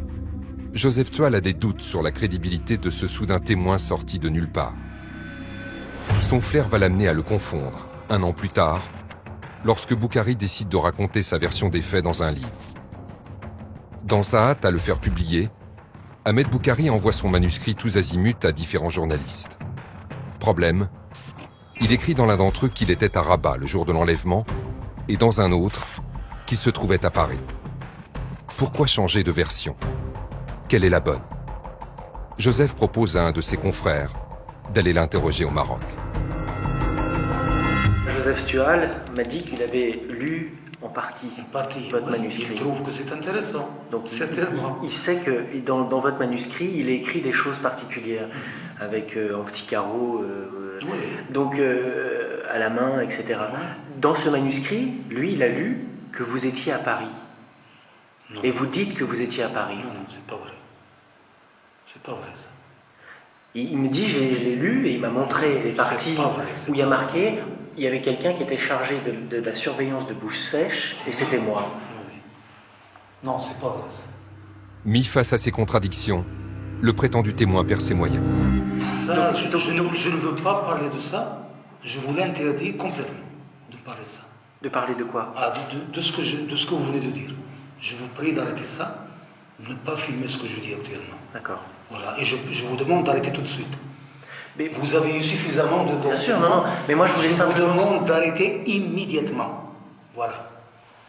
Joseph Toile a des doutes sur la crédibilité de ce soudain témoin sorti de nulle part. Son flair va l'amener à le confondre, un an plus tard, lorsque Boukhari décide de raconter sa version des faits dans un livre. Dans sa hâte à le faire publier, Ahmed Boukhari envoie son manuscrit tous azimuts à différents journalistes. Problème, il écrit dans l'un d'entre eux qu'il était à Rabat le jour de l'enlèvement et dans un autre qu'il se trouvait à Paris. Pourquoi changer de version? Quelle est la bonne? Joseph propose à un de ses confrères d'aller l'interroger au Maroc. Joseph Tual m'a dit qu'il avait lu en partie votre manuscrit. Il trouve que c'est intéressant. Donc certainement. Il sait que dans votre manuscrit, il est écrit des choses particulières, avec en petits carreaux, donc à la main, etc. Dans ce manuscrit, lui, il a lu que vous étiez à Paris. Non. Et vous dites que vous étiez à Paris. Non, c'est pas vrai. C'est pas vrai, ça. Il me dit, je l'ai lu, et il m'a montré les parties où il y a marqué, il y avait quelqu'un qui était chargé de la surveillance de bouche sèche, et c'était moi. Oui. Non, c'est pas vrai, ça. Mis face à ces contradictions, le prétendu témoin perd ses moyens. Ça, je ne veux pas parler de ça. Je vous l'interdis complètement de parler de ça. De parler de quoi? De ce que vous venez de dire. Je vous prie d'arrêter ça, de ne pas filmer ce que je dis actuellement. D'accord. Voilà, et je vous demande d'arrêter tout de suite. Mais vous avez eu suffisamment de... Bien sûr, non, mais moi je voulais simplement... Je vous demande d'arrêter immédiatement. Voilà.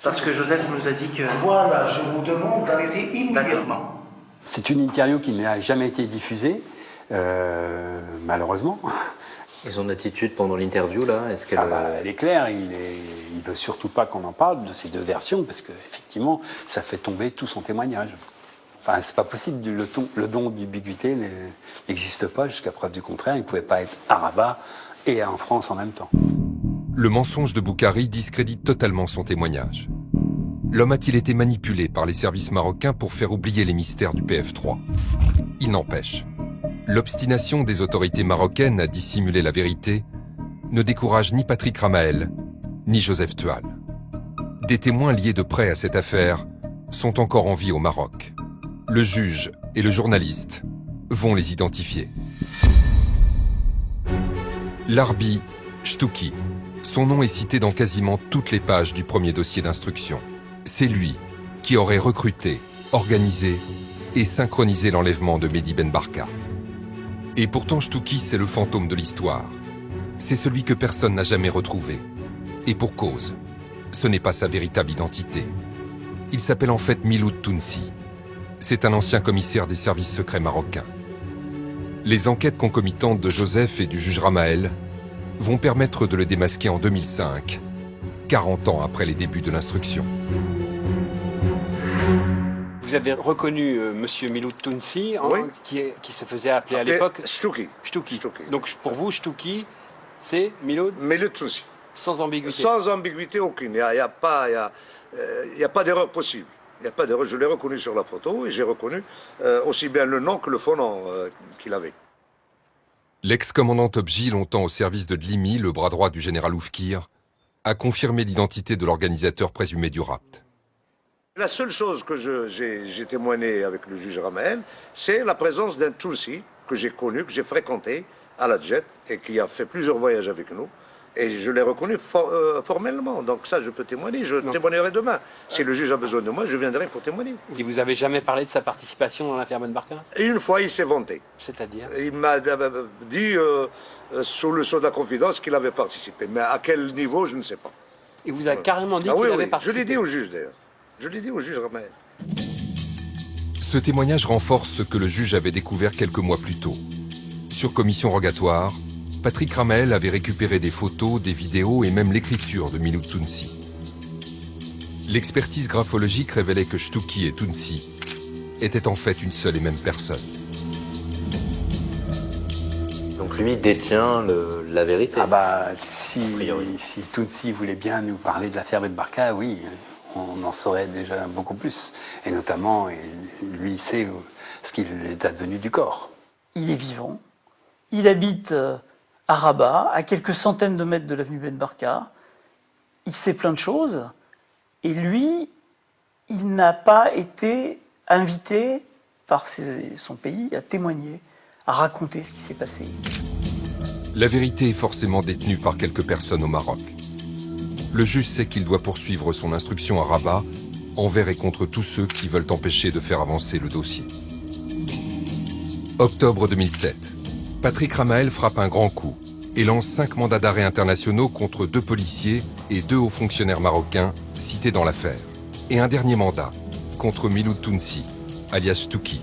Parce que Joseph nous a dit que... Voilà, je vous demande d'arrêter immédiatement. C'est une interview qui n'a jamais été diffusée, malheureusement. Et son attitude pendant l'interview, là, est-ce qu'elle... elle est claire, il veut surtout pas qu'on en parle de ces deux versions, parce qu'effectivement, ça fait tomber tout son témoignage. Enfin, c'est pas possible, le don d'ubiquité n'existe pas, jusqu'à preuve du contraire, il ne pouvait pas être à Rabat et en France en même temps. Le mensonge de Boukhari discrédite totalement son témoignage. L'homme a-t-il été manipulé par les services marocains pour faire oublier les mystères du PF3? Il n'empêche. L'obstination des autorités marocaines à dissimuler la vérité ne décourage ni Patrick Ramael, ni Joseph Tual. Des témoins liés de près à cette affaire sont encore en vie au Maroc. Le juge et le journaliste vont les identifier. Larbi Chtouki. Son nom est cité dans quasiment toutes les pages du premier dossier d'instruction. C'est lui qui aurait recruté, organisé et synchronisé l'enlèvement de Mehdi Ben Barka. Et pourtant, Chtouki, c'est le fantôme de l'histoire. C'est celui que personne n'a jamais retrouvé. Et pour cause, ce n'est pas sa véritable identité. Il s'appelle en fait Miloud Tounsi. C'est un ancien commissaire des services secrets marocains. Les enquêtes concomitantes de Joseph et du juge Ramael vont permettre de le démasquer en 2005, 40 ans après les débuts de l'instruction. Vous avez reconnu Monsieur Miloud Tounsi, hein, qui se faisait appeler à l'époque Chtouki. Donc pour vous, Chtouki, c'est Miloud Tounsi. Sans ambiguïté. Sans ambiguïté aucune. Il n'y a pas d'erreur possible. Il n'y a pas d'erreur. Je l'ai reconnu sur la photo et j'ai reconnu aussi bien le nom que le faux nom qu'il avait. L'ex-commandant Topji, longtemps au service de Dlimi, le bras droit du général Oufkir, a confirmé l'identité de l'organisateur présumé du rapt. La seule chose que j'ai témoigné avec le juge Ramael, c'est la présence d'un Tounsi que j'ai connu, que j'ai fréquenté à la Jet et qui a fait plusieurs voyages avec nous. Et je l'ai reconnu formellement. Donc ça, je peux témoigner. Je témoignerai demain. Si le juge a besoin de moi, je viendrai pour témoigner. Et vous avez jamais parlé de sa participation dans l'affaire Ben Barka? Et une fois, il s'est vanté. C'est-à-dire? Il m'a dit, sous le sceau de la confidence, qu'il avait participé. Mais à quel niveau, je ne sais pas. Il vous a carrément dit qu'il avait participé? Je l'ai dit au juge, d'ailleurs. Je l'ai dit au juge Ramael. Ce témoignage renforce ce que le juge avait découvert quelques mois plus tôt. Sur commission rogatoire, Patrick Ramael avait récupéré des photos, des vidéos et même l'écriture de Miloud Tounsi. L'expertise graphologique révélait que Chtouki et Tounsi étaient en fait une seule et même personne. Donc lui détient la vérité. Ah bah, si Tounsi voulait bien nous parler de l'affaire Ben Barka, oui, on en saurait déjà beaucoup plus. Et notamment, lui sait ce qu'il est advenu du corps. Il est vivant. Il habite à Rabat, à quelques centaines de mètres de l'avenue Ben Barka. Il sait plein de choses. Et lui, il n'a pas été invité par son pays à témoigner, à raconter ce qui s'est passé. La vérité est forcément détenue par quelques personnes au Maroc. Le juge sait qu'il doit poursuivre son instruction à Rabat envers et contre tous ceux qui veulent empêcher de faire avancer le dossier. Octobre 2007. Patrick Ramael frappe un grand coup et lance 5 mandats d'arrêt internationaux contre 2 policiers et 2 hauts fonctionnaires marocains cités dans l'affaire. Et un dernier mandat contre Miloud Tounsi, alias Touki,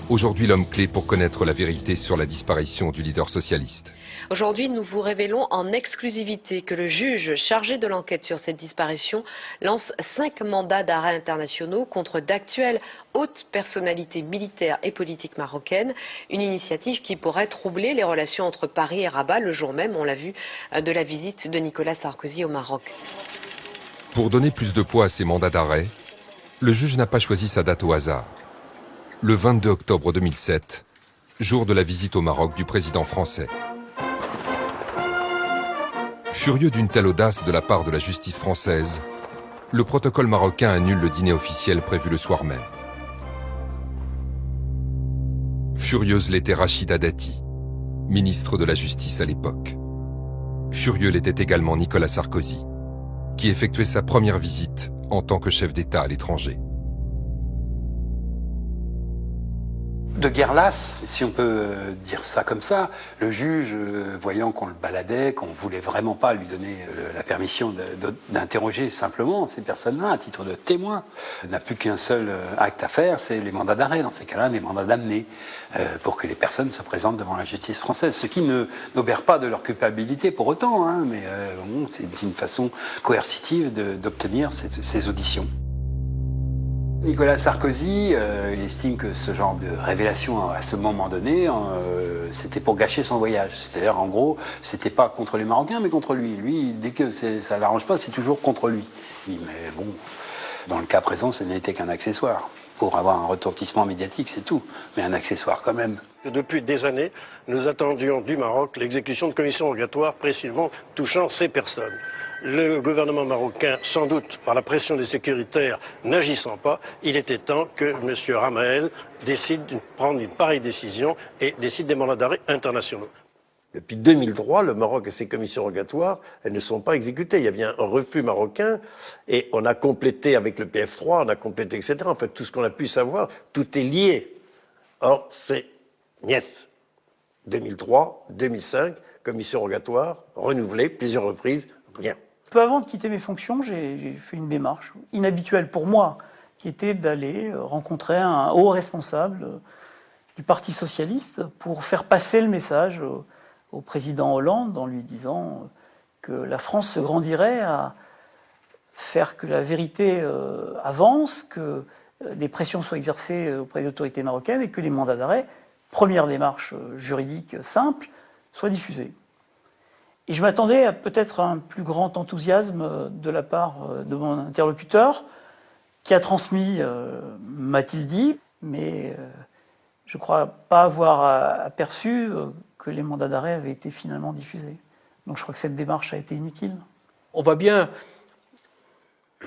aujourd'hui l'homme clé pour connaître la vérité sur la disparition du leader socialiste. Aujourd'hui, nous vous révélons en exclusivité que le juge chargé de l'enquête sur cette disparition lance 5 mandats d'arrêt internationaux contre d'actuelles hautes personnalités militaires et politiques marocaines. Une initiative qui pourrait troubler les relations entre Paris et Rabat le jour même, on l'a vu, de la visite de Nicolas Sarkozy au Maroc. Pour donner plus de poids à ces mandats d'arrêt, le juge n'a pas choisi sa date au hasard. Le 22 octobre 2007, jour de la visite au Maroc du président français. Furieux d'une telle audace de la part de la justice française, le protocole marocain annule le dîner officiel prévu le soir même. Furieuse l'était Rachida Dati, ministre de la Justice à l'époque. Furieux l'était également Nicolas Sarkozy, qui effectuait sa première visite en tant que chef d'État à l'étranger. De guerre lasse, si on peut dire ça comme ça, le juge, voyant qu'on le baladait, qu'on ne voulait vraiment pas lui donner la permission d'interroger simplement ces personnes-là à titre de témoin, n'a plus qu'un seul acte à faire, c'est les mandats d'arrêt, dans ces cas-là, les mandats d'amener, pour que les personnes se présentent devant la justice française. Ce qui n'obère pas de leur culpabilité pour autant, hein, mais bon, c'est une façon coercitive d'obtenir ces auditions. Nicolas Sarkozy, il estime que ce genre de révélation à ce moment donné, c'était pour gâcher son voyage. C'est-à-dire, en gros, c'était pas contre les Marocains, mais contre lui. Lui, dès que ça l'arrange pas, c'est toujours contre lui. Mais bon, dans le cas présent, ce n'était qu'un accessoire. Pour avoir un retentissement médiatique, c'est tout. Mais un accessoire quand même. Depuis des années, nous attendions du Maroc l'exécution de commissions rogatoires précisément touchant ces personnes. Le gouvernement marocain, sans doute par la pression des sécuritaires n'agissant pas, il était temps que M. Ramael décide de prendre une pareille décision et décide des mandats d'arrêt internationaux. Depuis 2003, le Maroc et ses commissions rogatoires, elles ne sont pas exécutées. Il y a bien un refus marocain et on a complété avec le PF3, on a complété, etc. En fait, tout ce qu'on a pu savoir, tout est lié. Or, c'est niet. 2003, 2005, commission rogatoire, renouvelée, plusieurs reprises, rien. Peu avant de quitter mes fonctions, j'ai fait une démarche inhabituelle pour moi, qui était d'aller rencontrer un haut responsable du Parti socialiste pour faire passer le message au président Hollande en lui disant que la France se grandirait à faire que la vérité avance, que des pressions soient exercées auprès des autorités marocaines et que les mandats d'arrêt, première démarche juridique simple, soient diffusés. Et je m'attendais à peut-être un plus grand enthousiasme de la part de mon interlocuteur, qui a transmis, m'a-t-il dit, mais je ne crois pas avoir aperçu que les mandats d'arrêt avaient été finalement diffusés. Donc je crois que cette démarche a été inutile. On voit bien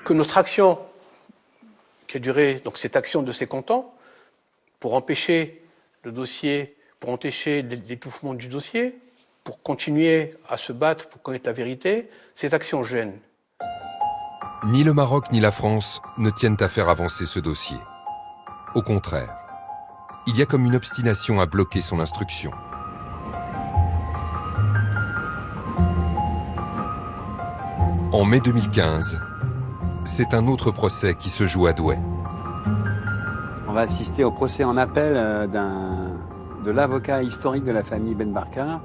que notre action, qui a duré, donc cette action de ces comptants, pour empêcher le dossier, pour empêcher l'étouffement du dossier, pour continuer à se battre pour connaître la vérité, cette action gêne. Ni le Maroc ni la France ne tiennent à faire avancer ce dossier. Au contraire, il y a comme une obstination à bloquer son instruction. En mai 2015, c'est un autre procès qui se joue à Douai. On va assister au procès en appel de l'avocat historique de la famille Ben Barka,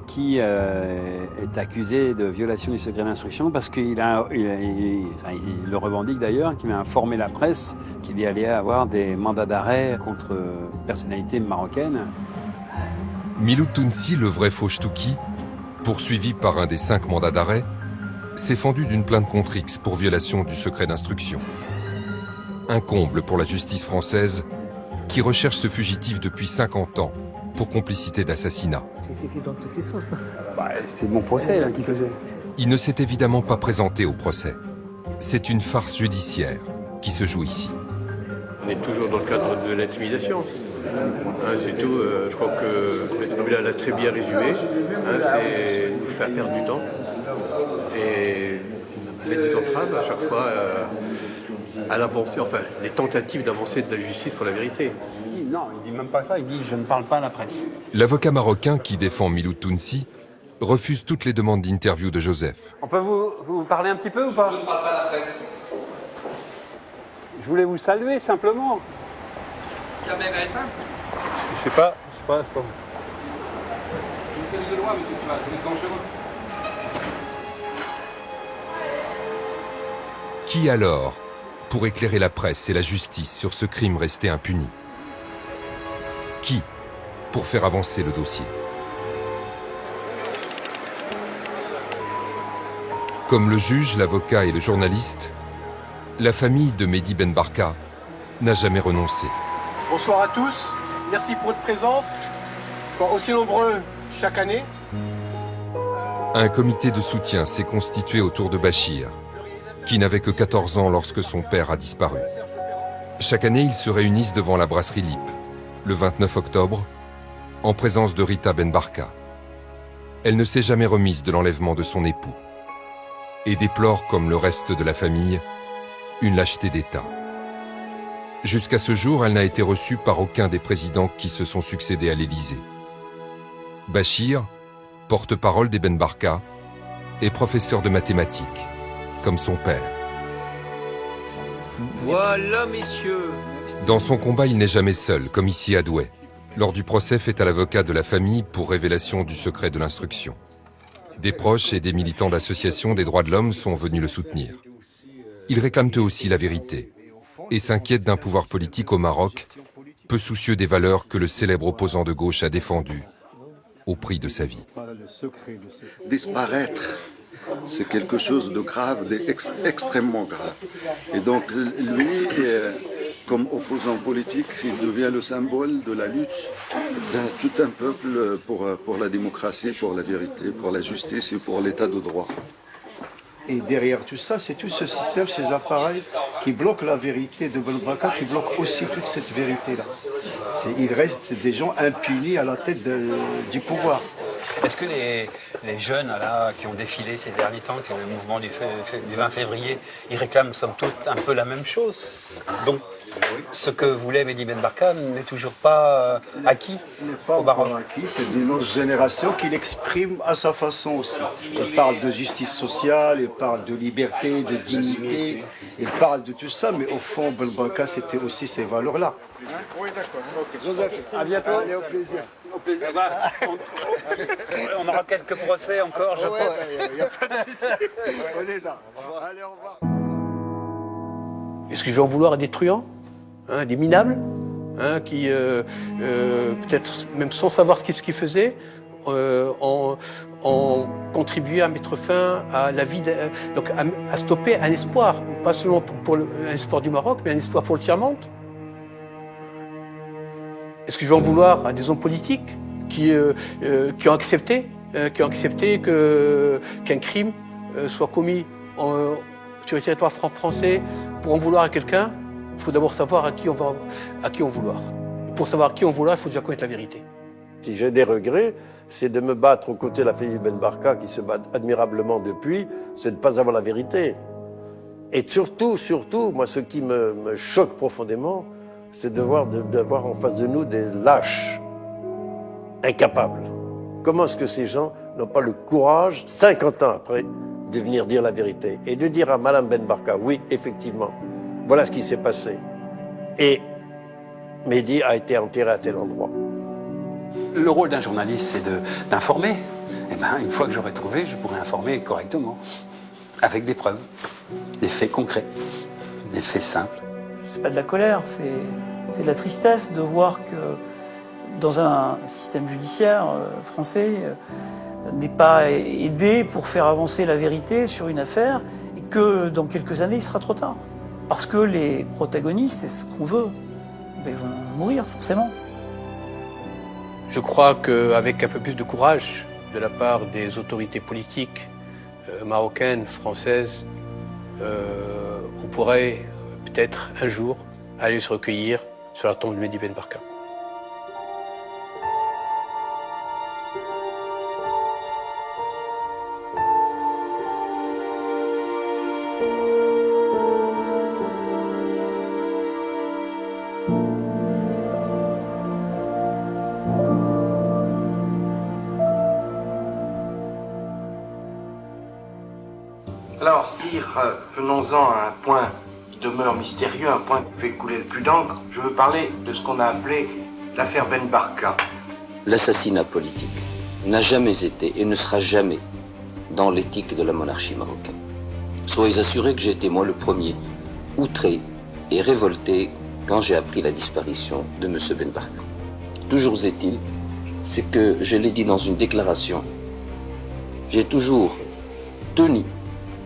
qui est accusé de violation du secret d'instruction parce qu'il le revendique d'ailleurs, qu'il a informé la presse qu'il y allait avoir des mandats d'arrêt contre une personnalité marocaine. Miloud Tounsi, le vrai faux Touki, poursuivi par un des 5 mandats d'arrêt, s'est fendu d'une plainte contre X pour violation du secret d'instruction. Un comble pour la justice française qui recherche ce fugitif depuis 50 ans pour complicité d'assassinat. C'était dans toutes les sauces. C'est mon procès là, qui faisait. Il ne s'est évidemment pas présenté au procès. C'est une farce judiciaire qui se joue ici. On est toujours dans le cadre de l'intimidation. C'est tout. Je crois que Maître Kabila l'a très bien résumé. C'est nous faire perdre du temps et mettre des entraves à chaque fois à l'avancée, enfin les tentatives d'avancée de la justice pour la vérité. Non, il dit même pas ça, il dit je ne parle pas à la presse. L'avocat marocain qui défend Miloud Tounsi refuse toutes les demandes d'interview de Joseph. On peut vous parler un petit peu ou pas? Je ne parle pas à la presse. Je voulais vous saluer simplement. La caméra est éteinte. Je sais pas. Vous savez de loi, monsieur, vous êtes dangereux. Qui alors pour éclairer la presse et la justice sur ce crime resté impuni? Qui pour faire avancer le dossier? Comme le juge, l'avocat et le journaliste, la famille de Mehdi Ben Barka n'a jamais renoncé. Bonsoir à tous, merci pour votre présence, aussi nombreux chaque année. Un comité de soutien s'est constitué autour de Bachir, qui n'avait que 14 ans lorsque son père a disparu. Chaque année, ils se réunissent devant la brasserie Lip, le 29 octobre, en présence de Rita Ben Barka. Elle ne s'est jamais remise de l'enlèvement de son époux et déplore, comme le reste de la famille, une lâcheté d'État. Jusqu'à ce jour, elle n'a été reçue par aucun des présidents qui se sont succédés à l'Élysée. Bachir, porte-parole des Ben Barka, est professeur de mathématiques, comme son père. Voilà, messieurs. Dans son combat, il n'est jamais seul, comme ici à Douai, lors du procès fait à l'avocat de la famille pour révélation du secret de l'instruction. Des proches et des militants d'associations des droits de l'homme sont venus le soutenir. Ils réclament eux aussi la vérité et s'inquiètent d'un pouvoir politique au Maroc, peu soucieux des valeurs que le célèbre opposant de gauche a défendues au prix de sa vie. Disparaître, c'est quelque chose de grave, d'extrêmement grave. Et donc lui, comme opposant politique, il devient le symbole de la lutte de tout un peuple pour la démocratie, pour la vérité, pour la justice et pour l'état de droit. Et derrière tout ça, c'est tout ce système, ces appareils qui bloquent la vérité de Ben Barka, qui bloquent aussi toute cette vérité-là. Il reste des gens impunis à la tête du pouvoir. Est-ce que les jeunes là, qui ont défilé ces derniers temps, qui ont le mouvement du 20 février, ils réclament somme toute un peu la même chose? Donc ce que voulait Mehdi Ben Barka n'est toujours pas acquis au Maroc. C'est d'une autre génération qui l'exprime à sa façon aussi. Il parle de justice sociale, il parle de liberté, de dignité, il parle de tout ça, mais au fond, Ben Barka, c'était aussi ces valeurs-là. Oui, d'accord. Joseph, à bientôt. Allez, au plaisir. Au plaisir. On aura quelques procès encore, je pense. Il n'y a pas de souci. On est là. Allez, au revoir. Est-ce que je vais en vouloir à des truands, des minables, qui, peut-être même sans savoir ce qu'ils faisaient, ont contribué à mettre fin à la vie, donc à stopper un espoir, pas seulement pour un espoir du Maroc, mais un espoir pour le tiers-monde? Est-ce que je vais en vouloir à des hommes politiques qui ont accepté qu'un crime soit commis sur le territoire français? Pour en vouloir à quelqu'un, il faut d'abord savoir à qui on vouloir. Et pour savoir à qui on vouloir, il faut déjà connaître la vérité. Si j'ai des regrets, c'est de me battre aux côtés de la famille Ben Barka, qui se bat admirablement depuis, c'est de ne pas avoir la vérité. Et surtout, moi, ce qui me choque profondément, c'est d'avoir en face de nous des lâches, incapables. Comment est-ce que ces gens n'ont pas le courage, 50 ans après, de venir dire la vérité et de dire à Madame Ben Barka, oui, effectivement, voilà ce qui s'est passé. Et Mehdi a été enterré à tel endroit. Le rôle d'un journaliste, c'est d'informer. Et bien, une fois que j'aurai trouvé, je pourrai informer correctement, avec des preuves, des faits concrets, des faits simples. C'est pas de la colère, c'est de la tristesse de voir que dans un système judiciaire français, n'est pas aidé pour faire avancer la vérité sur une affaire et que dans quelques années, il sera trop tard. Parce que les protagonistes, c'est ce qu'on veut, ils vont mourir forcément. Je crois qu'avec un peu plus de courage de la part des autorités politiques marocaines, françaises, on pourrait peut-être un jour aller se recueillir sur la tombe de Mehdi Ben Barka. Alors, sire, venons-en à un point qui demeure mystérieux, un point qui fait couler le plus d'encre. Je veux parler de ce qu'on a appelé l'affaire Ben Barka. L'assassinat politique n'a jamais été et ne sera jamais dans l'éthique de la monarchie marocaine. Soyez assurés que j'ai été moi le premier outré et révolté quand j'ai appris la disparition de M. Ben Barka. Toujours est-il, c'est que je l'ai dit dans une déclaration, j'ai toujours tenu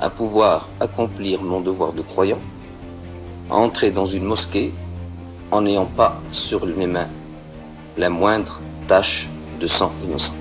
à pouvoir accomplir mon devoir de croyant, à entrer dans une mosquée en n'ayant pas sur mes mains la moindre tache de sang innocent.